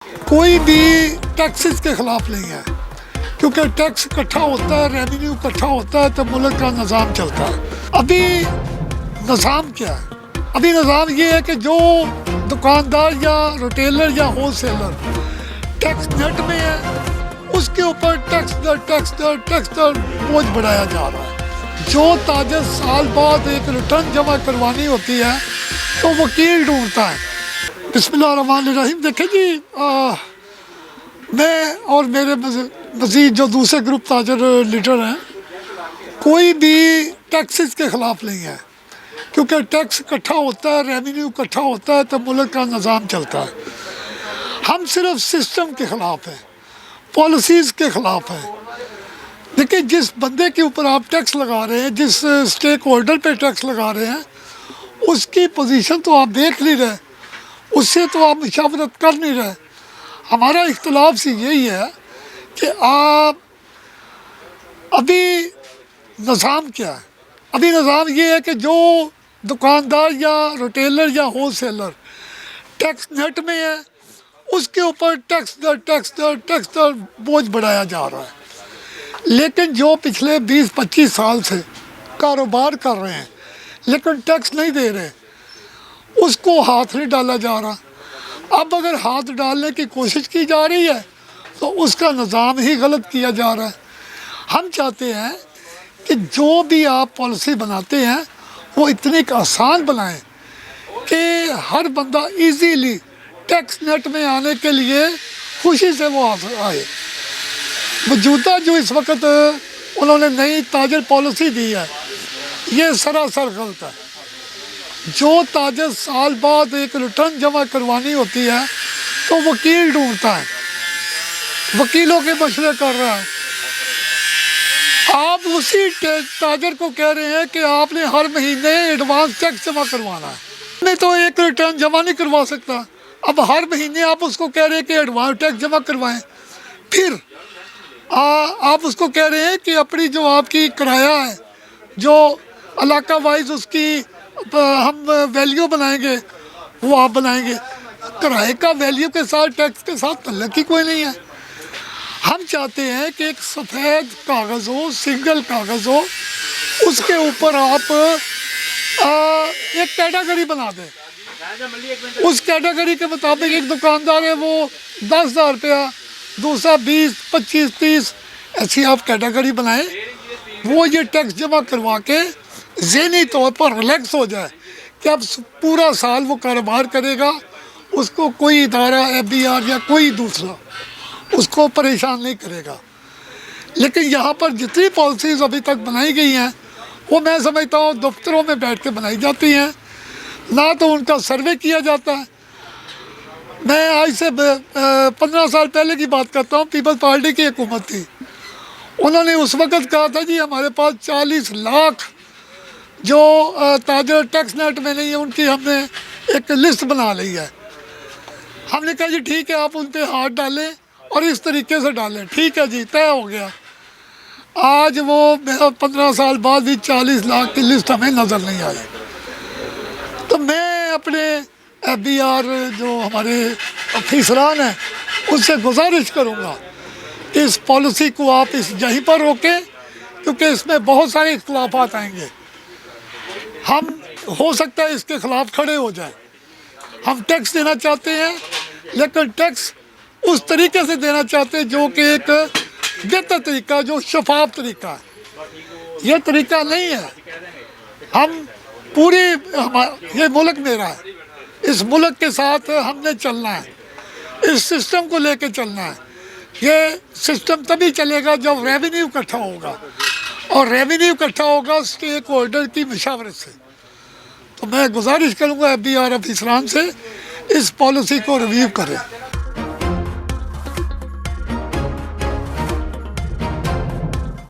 कोई भी टैक्सेस के ख़िलाफ़ नहीं है, क्योंकि टैक्स इकट्ठा होता है, रेवेन्यू इकट्ठा होता है तो मुल्क का निज़ाम चलता है। अभी निज़ाम क्या है? अभी निज़ाम ये है कि जो दुकानदार या रिटेलर या होल सेलर टैक्स नेट में है, उसके ऊपर टैक्स दर बोझ बढ़ाया जा रहा है। जो ताजर साल बाद एक रिटर्न जमा करवानी होती है तो वकील ढूंढता है। बिस्मिल्लाहिर्रहमानिर्रहीम। देखें जी, मैं और मेरे मज़ीद जो दूसरे ग्रुप ताजर लीडर हैं, कोई भी टैक्सेस के ख़िलाफ़ नहीं है, क्योंकि टैक्स इकट्ठा होता है, रेवेन्यू इकट्ठा होता है तो मुल्क का निज़ाम चलता है। हम सिर्फ सिस्टम के ख़िलाफ़ हैं, पॉलिसीज़ के ख़िलाफ़ हैं। देखिए, जिस बंदे के ऊपर आप टैक्स लगा रहे हैं, जिस स्टेक होल्डर पे टैक्स लगा रहे हैं, उसकी पोजीशन तो आप देख नहीं रहे, उससे तो आप मुशावरत कर नहीं रहे। हमारा इख्तिलाफ से यही है कि आप अभी निज़ाम क्या है? अभी निज़ाम ये है कि जो दुकानदार या रिटेलर या होल सेलर टैक्स नेट में है, उसके ऊपर टैक्स दर बोझ बढ़ाया जा रहा है। लेकिन जो पिछले 20-25 साल से कारोबार कर रहे हैं लेकिन टैक्स नहीं दे रहे, उसको हाथ नहीं डाला जा रहा। अब अगर हाथ डालने की कोशिश की जा रही है तो उसका निज़ाम ही गलत किया जा रहा है। हम चाहते हैं कि जो भी आप पॉलिसी बनाते हैं वो इतनी आसान बनाएं कि हर बंदा इजीली टैक्स नेट में आने के लिए खुशी से वो आए। मौजूदा जो इस वक्त उन्होंने नई ताजर पॉलिसी दी है, ये सरासर गलत है। जो ताजर साल बाद एक रिटर्न जमा करवानी होती है तो वकील ढूंढता है, वकीलों के मशवरे कर रहा है। आप उसी ताजर को कह रहे हैं कि आपने हर महीने एडवांस टैक्स जमा करवाना है। नहीं तो एक रिटर्न जमा नहीं करवा सकता। अब हर महीने आप उसको कह रहे हैं कि एडवांस टैक्स जमा करवाएं, फिर आप उसको कह रहे हैं कि अपनी जो आपकी किराया है, जो इलाका वाइज उसकी हम वैल्यू बनाएंगे, वो आप बनाएंगे। किराए का वैल्यू के साथ टैक्स के साथ तल्लुक ही कोई नहीं है। हम चाहते हैं कि एक सफ़ेद कागज़ हो, सिंगल कागज़ हो, उसके ऊपर आप एक कैटेगरी बना दें। उस कैटेगरी के मुताबिक एक दुकानदार है वो 10,000 रुपया, दूसरा 20, 25, 30, ऐसी आप कैटेगरी बनाएं। वो ये टैक्स जमा करवा के ज़हनी तौर पर रिलैक्स हो जाए कि अब पूरा साल वो कारोबार करेगा, उसको कोई इदारा FBR या कोई दूसरा उसको परेशान नहीं करेगा। लेकिन यहाँ पर जितनी पॉलिसीज़ अभी तक बनाई गई हैं वो मैं समझता हूँ दफ्तरों में बैठ के बनाई जाती हैं, ना तो उनका सर्वे किया जाता है। मैं आज से 15 साल पहले की बात करता हूँ, पीपल्स पार्टी की हुकूमत थी। उन्होंने उस वक़्त कहा था जी हमारे पास 40 लाख जो ताजर टैक्स नेट में नहीं है, उनकी हमने एक लिस्ट बना ली है। हमने कहा जी ठीक है, आप उन पर हाथ डालें और इस तरीके से डालें। ठीक है जी, तय हो गया। आज वो 15 साल बाद भी 40 लाख की लिस्ट हमें नज़र नहीं आई। तो मैं अपने FBR जो हमारे अफसरान हैं उससे गुजारिश करूँगा कि इस पॉलिसी को आप यहीं पर रोकें, क्योंकि इसमें बहुत सारे इख्तिलाफात आएंगे। हम हो सकता है इसके ख़िलाफ़ खड़े हो जाएं। हम टैक्स देना चाहते हैं, लेकिन टैक्स उस तरीके से देना चाहते हैं जो कि एक बेहतर तरीका, जो शफाफ तरीका है। ये तरीका नहीं है। हम पूरी ये मुल्क मेरा है, इस मुल्क के साथ हमने चलना है, इस सिस्टम को लेके चलना है। ये सिस्टम तभी चलेगा जब रेवेन्यू इकट्ठा होगा, और रेवेन्यू इकट्ठा होगा स्टेक होल्डर की मशावरत से। तो मैं गुजारिश करूँगा FBR अफसरान से इस पॉलिसी को रिव्यू करें।